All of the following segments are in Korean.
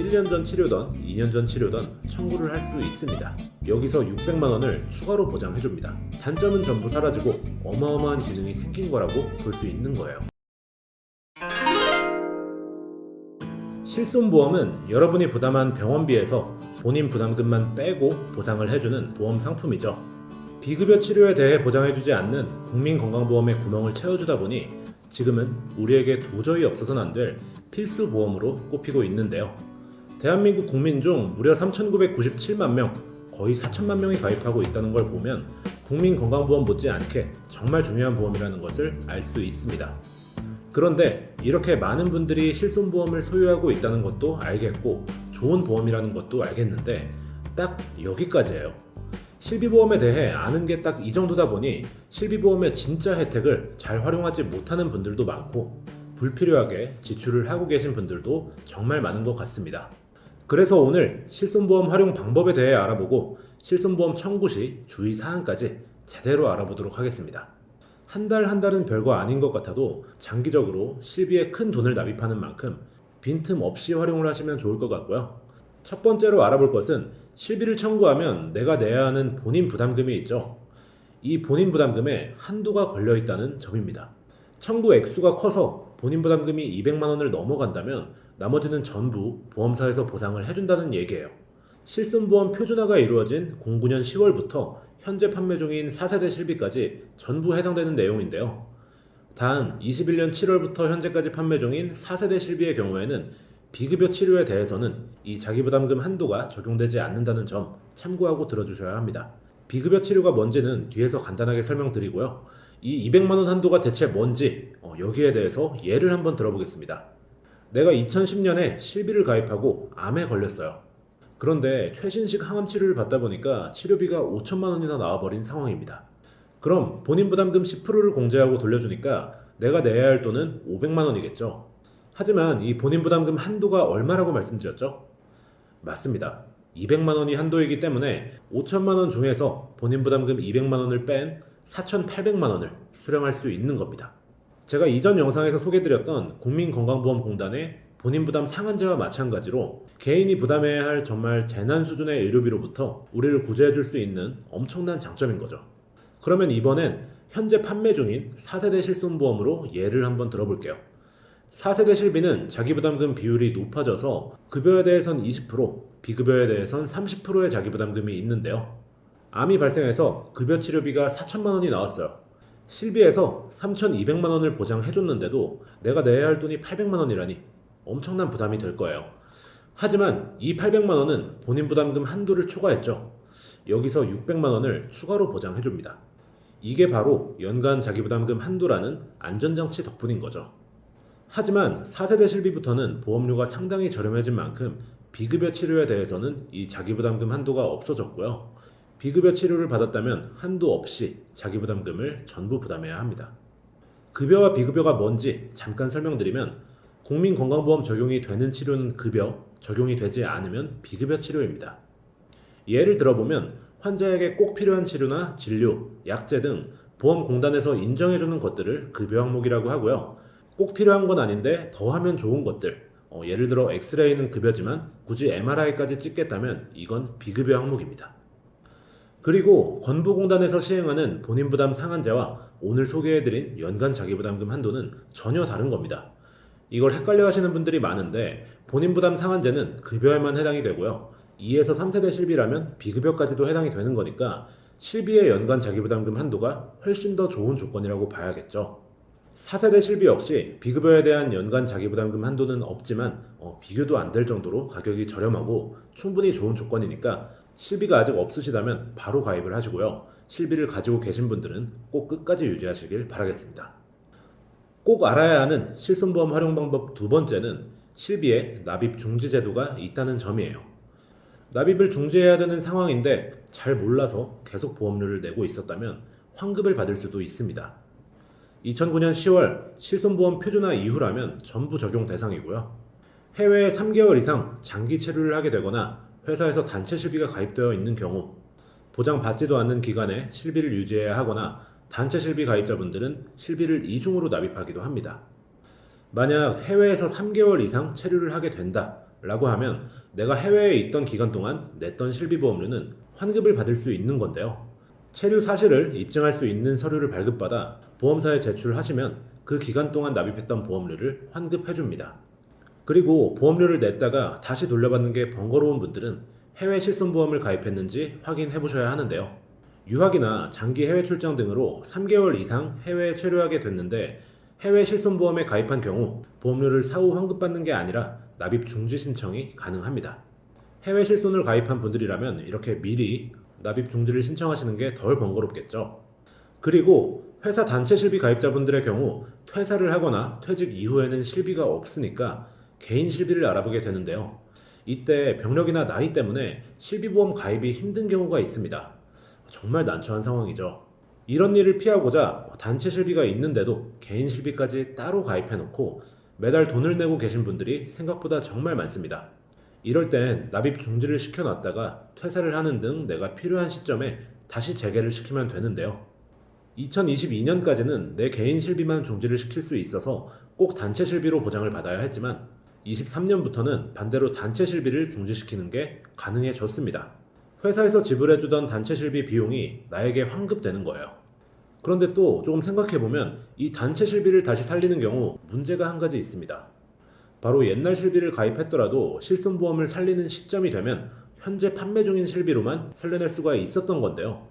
1년 전 치료던 2년 전 치료던 청구를 할 수 있습니다. 여기서 600만 원을 추가로 보장해줍니다. 단점은 전부 사라지고 어마어마한 기능이 생긴 거라고 볼 수 있는 거예요. 실손보험은 여러분이 부담한 병원비에서 본인 부담금만 빼고 보상을 해주는 보험 상품이죠. 비급여 치료에 대해 보장해주지 않는 국민건강보험의 구멍을 채워주다 보니 지금은 우리에게 도저히 없어서는 안 될 필수 보험으로 꼽히고 있는데요. 대한민국 국민 중 무려 3,997만 명, 거의 4천만 명이 가입하고 있다는 걸 보면 국민건강보험 못지않게 정말 중요한 보험이라는 것을 알 수 있습니다. 그런데 이렇게 많은 분들이 실손보험을 소유하고 있다는 것도 알겠고 좋은 보험이라는 것도 알겠는데 딱 여기까지예요. 실비보험에 대해 아는 게 딱 이 정도다 보니 실비보험의 진짜 혜택을 잘 활용하지 못하는 분들도 많고 불필요하게 지출을 하고 계신 분들도 정말 많은 것 같습니다. 그래서 오늘 실손보험 활용 방법에 대해 알아보고 실손보험 청구 시 주의사항까지 제대로 알아보도록 하겠습니다. 한 달은 별거 아닌 것 같아도 장기적으로 실비에 큰 돈을 납입하는 만큼 빈틈 없이 활용을 하시면 좋을 것 같고요. 첫 번째로 알아볼 것은 실비를 청구하면 내가 내야 하는 본인 부담금이 있죠. 이 본인 부담금에 한도가 걸려 있다는 점입니다. 청구 액수가 커서 본인 부담금이 200만 원을 넘어간다면 나머지는 전부 보험사에서 보상을 해준다는 얘기예요. 실손보험 표준화가 이루어진 09년 10월부터 현재 판매 중인 4세대 실비까지 전부 해당되는 내용인데요. 단 21년 7월부터 현재까지 판매 중인 4세대 실비의 경우에는 비급여 치료에 대해서는 이 자기부담금 한도가 적용되지 않는다는 점 참고하고 들어주셔야 합니다. 비급여 치료가 뭔지는 뒤에서 간단하게 설명드리고요. 이 200만 원 한도가 대체 뭔지 여기에 대해서 예를 한번 들어보겠습니다. 내가 2010년에 실비를 가입하고 암에 걸렸어요. 그런데 최신식 항암 치료를 받다 보니까 치료비가 5천만 원이나 나와버린 상황입니다. 그럼 본인 부담금 10%를 공제하고 돌려주니까 내가 내야 할 돈은 500만 원이겠죠. 하지만 이 본인 부담금 한도가 얼마라고 말씀드렸죠? 맞습니다. 200만 원이 한도이기 때문에 5천만 원 중에서 본인 부담금 200만 원을 뺀 4,800만 원을 수령할 수 있는 겁니다. 제가 이전 영상에서 소개드렸던 국민건강보험공단의 본인 부담 상한제와 마찬가지로 개인이 부담해야 할 정말 재난 수준의 의료비로부터 우리를 구제해줄 수 있는 엄청난 장점인 거죠. 그러면 이번엔 현재 판매 중인 4세대 실손보험으로 예를 한번 들어볼게요. 4세대 실비는 자기부담금 비율이 높아져서 급여에 대해선 20%, 비급여에 대해선 30%의 자기부담금이 있는데요. 암이 발생해서 급여 치료비가 4천만 원이 나왔어요. 실비에서 3,200만 원을 보장해줬는데도 내가 내야 할 돈이 800만 원이라니 엄청난 부담이 될 거예요. 하지만 이 800만 원은 본인 부담금 한도를 초과했죠. 여기서 600만 원을 추가로 보장해줍니다. 이게 바로 연간 자기부담금 한도라는 안전장치 덕분인 거죠. 하지만 4세대 실비부터는 보험료가 상당히 저렴해진 만큼 비급여 치료에 대해서는 이 자기부담금 한도가 없어졌고요. 비급여 치료를 받았다면 한도 없이 자기부담금을 전부 부담해야 합니다. 급여와 비급여가 뭔지 잠깐 설명드리면 국민건강보험 적용이 되는 치료는 급여, 적용이 되지 않으면 비급여 치료입니다. 예를 들어보면 환자에게 꼭 필요한 치료나 진료, 약제 등 보험공단에서 인정해주는 것들을 급여 항목이라고 하고요. 꼭 필요한 건 아닌데 더 하면 좋은 것들, 예를 들어 엑스레이는 급여지만 굳이 MRI까지 찍겠다면 이건 비급여 항목입니다. 그리고 건보공단에서 시행하는 본인 부담 상한제와 오늘 소개해드린 연간 자기부담금 한도는 전혀 다른 겁니다. 이걸 헷갈려 하시는 분들이 많은데 본인 부담 상한제는 급여에만 해당이 되고요. 2에서 3세대 실비라면 비급여까지도 해당이 되는 거니까 실비의 연간 자기부담금 한도가 훨씬 더 좋은 조건이라고 봐야겠죠. 4세대 실비 역시 비급여에 대한 연간 자기부담금 한도는 없지만 비교도 안 될 정도로 가격이 저렴하고 충분히 좋은 조건이니까 실비가 아직 없으시다면 바로 가입을 하시고요. 실비를 가지고 계신 분들은 꼭 끝까지 유지하시길 바라겠습니다. 꼭 알아야 하는 실손보험 활용 방법 두 번째는 실비에 납입 중지 제도가 있다는 점이에요. 납입을 중지해야 되는 상황인데 잘 몰라서 계속 보험료를 내고 있었다면 환급을 받을 수도 있습니다. 2009년 10월 실손보험 표준화 이후라면 전부 적용 대상이고요. 해외에 3개월 이상 장기 체류를 하게 되거나 회사에서 단체 실비가 가입되어 있는 경우, 보장받지도 않는 기간에 실비를 유지해야 하거나 단체 실비 가입자분들은 실비를 이중으로 납입하기도 합니다. 만약 해외에서 3개월 이상 체류를 하게 된다 라고 하면 내가 해외에 있던 기간 동안 냈던 실비보험료는 환급을 받을 수 있는 건데요. 체류 사실을 입증할 수 있는 서류를 발급받아 보험사에 제출하시면 그 기간 동안 납입했던 보험료를 환급해줍니다. 그리고 보험료를 냈다가 다시 돌려받는 게 번거로운 분들은 해외 실손보험을 가입했는지 확인해 보셔야 하는데요. 유학이나 장기 해외 출장 등으로 3개월 이상 해외에 체류하게 됐는데 해외 실손보험에 가입한 경우 보험료를 사후 환급받는 게 아니라 납입 중지 신청이 가능합니다. 해외 실손을 가입한 분들이라면 이렇게 미리 납입 중지를 신청하시는 게 덜 번거롭겠죠. 그리고 회사 단체 실비 가입자분들의 경우 퇴사를 하거나 퇴직 이후에는 실비가 없으니까 개인 실비를 알아보게 되는데요. 이때 병력이나 나이 때문에 실비보험 가입이 힘든 경우가 있습니다. 정말 난처한 상황이죠. 이런 일을 피하고자 단체 실비가 있는데도 개인 실비까지 따로 가입해놓고 매달 돈을 내고 계신 분들이 생각보다 정말 많습니다. 이럴 땐 납입 중지를 시켜놨다가 퇴사를 하는 등 내가 필요한 시점에 다시 재개를 시키면 되는데요. 2022년까지는 내 개인 실비만 중지를 시킬 수 있어서 꼭 단체 실비로 보장을 받아야 했지만 23년부터는 반대로 단체 실비를 중지시키는 게 가능해졌습니다. 회사에서 지불해주던 단체 실비 비용이 나에게 환급되는 거예요. 그런데 또 조금 생각해보면 이 단체 실비를 다시 살리는 경우 문제가 한 가지 있습니다. 바로 옛날 실비를 가입했더라도 실손보험을 살리는 시점이 되면 현재 판매 중인 실비로만 살려낼 수가 있었던 건데요.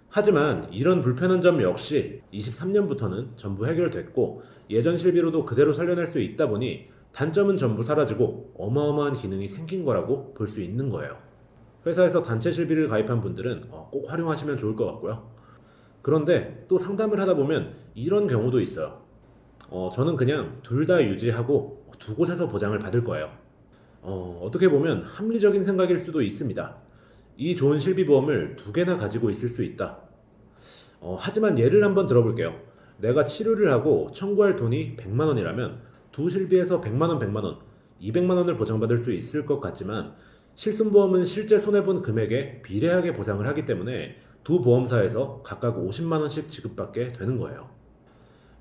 하지만 이런 불편한 점 역시 23년부터는 전부 해결됐고 예전 실비로도 그대로 살려낼 수 있다 보니 단점은 전부 사라지고 어마어마한 기능이 생긴 거라고 볼 수 있는 거예요. 회사에서 단체 실비를 가입한 분들은 꼭 활용하시면 좋을 것 같고요. 그런데 또 상담을 하다 보면 이런 경우도 있어요. 저는 그냥 둘 다 유지하고 두 곳에서 보장을 받을 거예요. 어떻게 보면 합리적인 생각일 수도 있습니다. 이 좋은 실비보험을 두 개나 가지고 있을 수 있다. 하지만 예를 한번 들어볼게요. 내가 치료를 하고 청구할 돈이 100만 원이라면 두 실비에서 100만 원, 100만 원, 200만 원을 보장받을 수 있을 것 같지만 실손보험은 실제 손해본 금액에 비례하게 보상을 하기 때문에 두 보험사에서 각각 50만 원씩 지급받게 되는 거예요.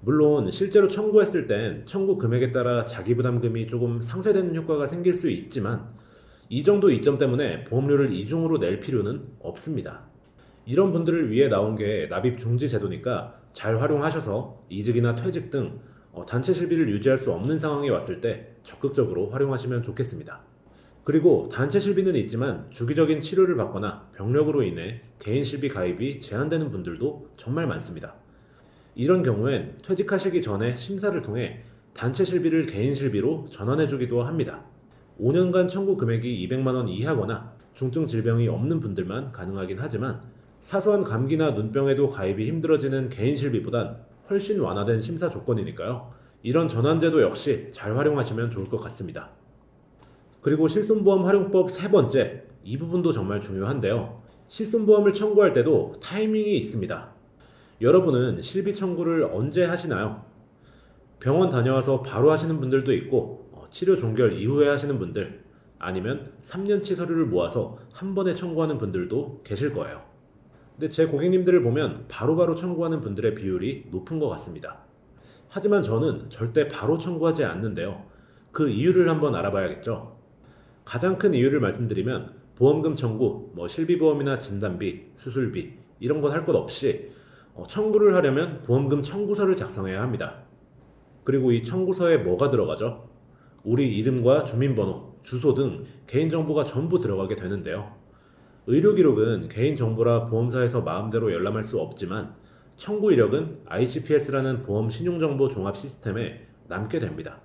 물론 실제로 청구했을 땐 청구 금액에 따라 자기부담금이 조금 상쇄되는 효과가 생길 수 있지만 이 정도 이점 때문에 보험료를 이중으로 낼 필요는 없습니다. 이런 분들을 위해 나온 게 납입 중지 제도니까 잘 활용하셔서 이직이나 퇴직 등 단체 실비를 유지할 수 없는 상황이 왔을 때 적극적으로 활용하시면 좋겠습니다. 그리고 단체 실비는 있지만 주기적인 치료를 받거나 병력으로 인해 개인 실비 가입이 제한되는 분들도 정말 많습니다. 이런 경우엔 퇴직하시기 전에 심사를 통해 단체 실비를 개인 실비로 전환해주기도 합니다. 5년간 청구 금액이 200만 원 이하거나 중증 질병이 없는 분들만 가능하긴 하지만 사소한 감기나 눈병에도 가입이 힘들어지는 개인 실비보단 훨씬 완화된 심사 조건이니까요. 이런 전환제도 역시 잘 활용하시면 좋을 것 같습니다. 그리고 실손보험 활용법 세 번째, 이 부분도 정말 중요한데요. 실손보험을 청구할 때도 타이밍이 있습니다. 여러분은 실비 청구를 언제 하시나요? 병원 다녀와서 바로 하시는 분들도 있고 치료 종결 이후에 하시는 분들 아니면 3년치 서류를 모아서 한 번에 청구하는 분들도 계실 거예요. 근데 제 고객님들을 보면 바로바로 청구하는 분들의 비율이 높은 것 같습니다. 하지만 저는 절대 바로 청구하지 않는데요. 그 이유를 한번 알아봐야겠죠. 가장 큰 이유를 말씀드리면 보험금 청구, 실비보험이나 진단비, 수술비 이런 것 할 것 없이 청구를 하려면 보험금 청구서를 작성해야 합니다. 그리고 이 청구서에 뭐가 들어가죠? 우리 이름과 주민번호, 주소 등 개인정보가 전부 들어가게 되는데요. 의료기록은 개인정보라 보험사에서 마음대로 열람할 수 없지만 청구 이력은 ICPS라는 보험 신용정보 종합 시스템에 남게 됩니다.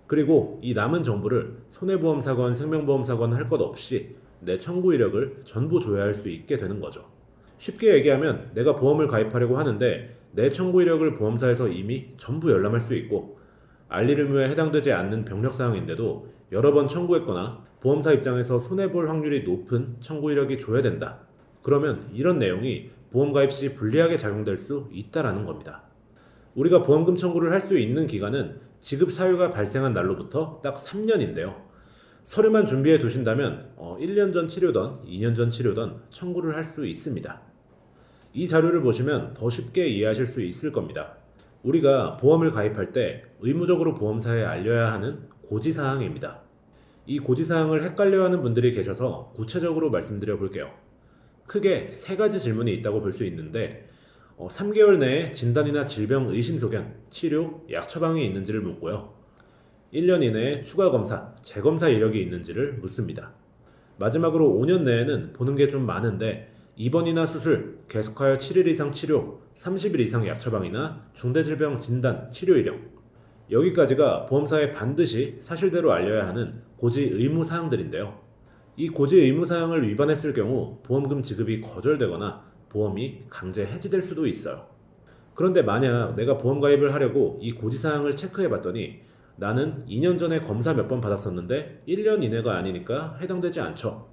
그리고 이 남은 정보를 손해보험사건, 생명보험사건 할 것 없이 내 청구 이력을 전부 조회할 수 있게 되는 거죠. 쉽게 얘기하면 내가 보험을 가입하려고 하는데 내 청구 이력을 보험사에서 이미 전부 열람할 수 있고 알릴 의무에 해당되지 않는 병력사항인데도 여러 번 청구했거나 보험사 입장에서 손해볼 확률이 높은 청구 이력이 조회된다. 그러면 이런 내용이 보험 가입 시 불리하게 작용될 수 있다라는 겁니다. 우리가 보험금 청구를 할 수 있는 기간은 지급 사유가 발생한 날로부터 딱 3년인데요. 서류만 준비해 두신다면 1년 전 치료든 2년 전 치료든 청구를 할 수 있습니다. 이 자료를 보시면 더 쉽게 이해하실 수 있을 겁니다. 우리가 보험을 가입할 때 의무적으로 보험사에 알려야 하는 고지사항입니다. 이 고지사항을 헷갈려하는 분들이 계셔서 구체적으로 말씀드려 볼게요. 크게 세 가지 질문이 있다고 볼 수 있는데 3개월 내에 진단이나 질병 의심 소견, 치료, 약 처방이 있는지를 묻고요. 1년 이내에 추가 검사, 재검사 이력이 있는지를 묻습니다. 마지막으로 5년 내에는 보는 게 좀 많은데 입원이나 수술, 계속하여 7일 이상 치료, 30일 이상 약 처방이나 중대질병 진단, 치료 이력, 여기까지가 보험사에 반드시 사실대로 알려야 하는 고지 의무 사항들인데요. 이 고지 의무 사항을 위반했을 경우 보험금 지급이 거절되거나 보험이 강제 해지될 수도 있어요. 그런데 만약 내가 보험 가입을 하려고 이 고지 사항을 체크해 봤더니 나는 2년 전에 검사 몇 번 받았었는데 1년 이내가 아니니까 해당되지 않죠.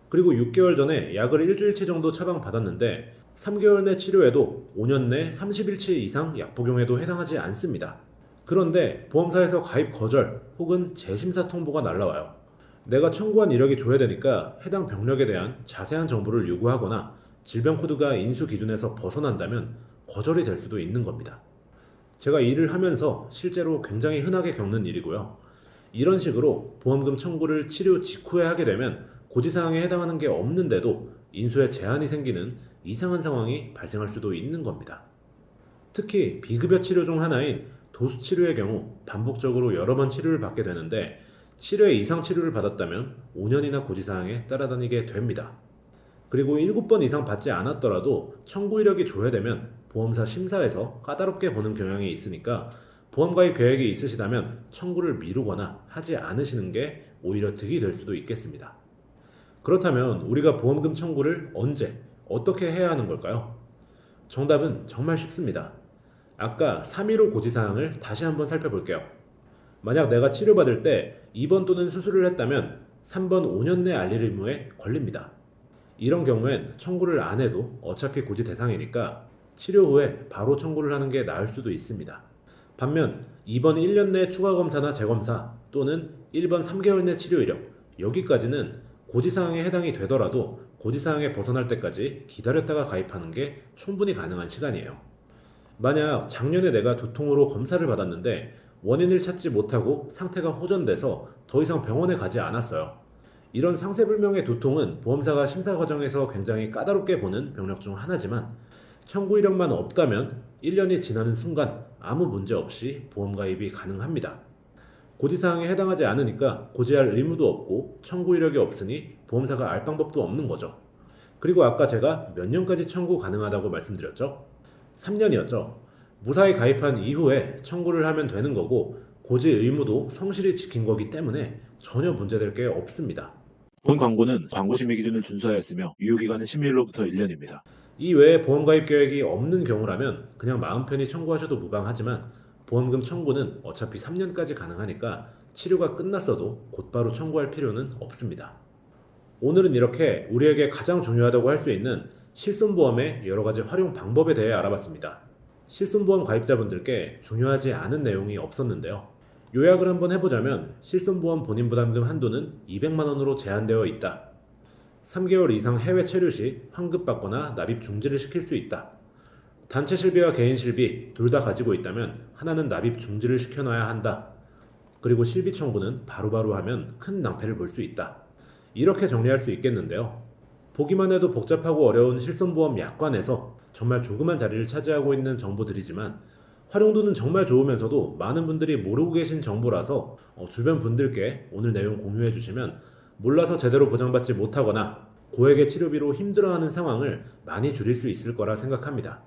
그리고 6개월 전에 약을 일주일치 정도 처방 받았는데 3개월 내 치료에도 5년 내 30일치 이상 약 복용에도 해당하지 않습니다. 그런데 보험사에서 가입 거절 혹은 재심사 통보가 날라와요. 내가 청구한 이력이 조회되니까 해당 병력에 대한 자세한 정보를 요구하거나 질병 코드가 인수 기준에서 벗어난다면 거절이 될 수도 있는 겁니다. 제가 일을 하면서 실제로 굉장히 흔하게 겪는 일이고요. 이런 식으로 보험금 청구를 치료 직후에 하게 되면 고지사항에 해당하는 게 없는데도 인수에 제한이 생기는 이상한 상황이 발생할 수도 있는 겁니다. 특히 비급여 치료 중 하나인 도수 치료의 경우 반복적으로 여러 번 치료를 받게 되는데 7회 이상 치료를 받았다면 5년이나 고지사항에 따라다니게 됩니다. 그리고 7번 이상 받지 않았더라도 청구 이력이 조회되면 보험사 심사에서 까다롭게 보는 경향이 있으니까 보험 가입 계획이 있으시다면 청구를 미루거나 하지 않으시는 게 오히려 득이 될 수도 있겠습니다. 그렇다면 우리가 보험금 청구를 언제, 어떻게 해야 하는 걸까요? 정답은 정말 쉽습니다. 아까 315 고지사항을 다시 한번 살펴볼게요. 만약 내가 치료받을 때 입원 또는 수술을 했다면 3번 5년 내 알릴 의무에 걸립니다. 이런 경우엔 청구를 안 해도 어차피 고지 대상이니까 치료 후에 바로 청구를 하는 게 나을 수도 있습니다. 반면 이번 1년 내 추가 검사나 재검사 또는 1번 3개월 내 치료 이력, 여기까지는 고지사항에 해당이 되더라도 고지사항에 벗어날 때까지 기다렸다가 가입하는 게 충분히 가능한 시간이에요. 만약 작년에 내가 두통으로 검사를 받았는데 원인을 찾지 못하고 상태가 호전돼서 더 이상 병원에 가지 않았어요. 이런 상세불명의 두통은 보험사가 심사 과정에서 굉장히 까다롭게 보는 병력 중 하나지만 청구 이력만 없다면 1년이 지나는 순간 아무 문제 없이 보험 가입이 가능합니다. 고지사항에 해당하지 않으니까 고지할 의무도 없고 청구 이력이 없으니 보험사가 알 방법도 없는 거죠. 그리고 아까 제가 몇 년까지 청구 가능하다고 말씀드렸죠? 3년이었죠. 무사히 가입한 이후에 청구를 하면 되는 거고 고지 의무도 성실히 지킨 거기 때문에 전혀 문제될 게 없습니다. 본 광고는 광고 심의 기준을 준수하였으며 유효기간은 심의일로부터 1년입니다. 이 외에 보험 가입 계획이 없는 경우라면 그냥 마음 편히 청구하셔도 무방하지만 보험금 청구는 어차피 3년까지 가능하니까 치료가 끝났어도 곧바로 청구할 필요는 없습니다. 오늘은 이렇게 우리에게 가장 중요하다고 할 수 있는 실손보험의 여러 가지 활용 방법에 대해 알아봤습니다. 실손보험 가입자분들께 중요하지 않은 내용이 없었는데요. 요약을 한번 해보자면 실손보험 본인부담금 한도는 200만 원으로 제한되어 있다. 3개월 이상 해외 체류 시 환급받거나 납입 중지를 시킬 수 있다. 단체 실비와 개인 실비 둘 다 가지고 있다면 하나는 납입 중지를 시켜놔야 한다. 그리고 실비 청구는 바로바로 하면 큰 낭패를 볼 수 있다. 이렇게 정리할 수 있겠는데요. 보기만 해도 복잡하고 어려운 실손보험 약관에서 정말 조그만 자리를 차지하고 있는 정보들이지만 활용도는 정말 좋으면서도 많은 분들이 모르고 계신 정보라서 주변 분들께 오늘 내용 공유해 주시면 몰라서 제대로 보장받지 못하거나 고액의 치료비로 힘들어하는 상황을 많이 줄일 수 있을 거라 생각합니다.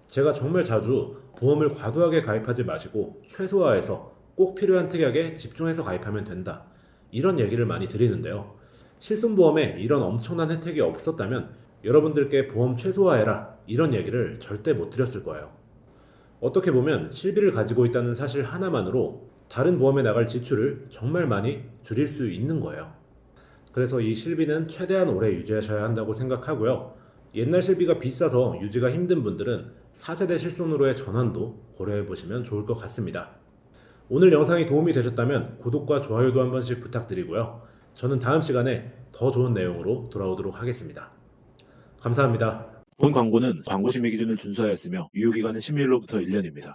제가 정말 자주 보험을 과도하게 가입하지 마시고 최소화해서 꼭 필요한 특약에 집중해서 가입하면 된다. 이런 얘기를 많이 드리는데요. 실손보험에 이런 엄청난 혜택이 없었다면 여러분들께 보험 최소화해라 이런 얘기를 절대 못 드렸을 거예요. 어떻게 보면 실비를 가지고 있다는 사실 하나만으로 다른 보험에 나갈 지출을 정말 많이 줄일 수 있는 거예요. 그래서 이 실비는 최대한 오래 유지하셔야 한다고 생각하고요. 옛날 실비가 비싸서 유지가 힘든 분들은 4세대 실손으로의 전환도 고려해 보시면 좋을 것 같습니다. 오늘 영상이 도움이 되셨다면 구독과 좋아요도 한 번씩 부탁드리고요. 저는 다음 시간에 더 좋은 내용으로 돌아오도록 하겠습니다. 감사합니다. 본 광고는 광고 심의 기준을 준수하였으며 유효기간은 심의일로부터 1년입니다.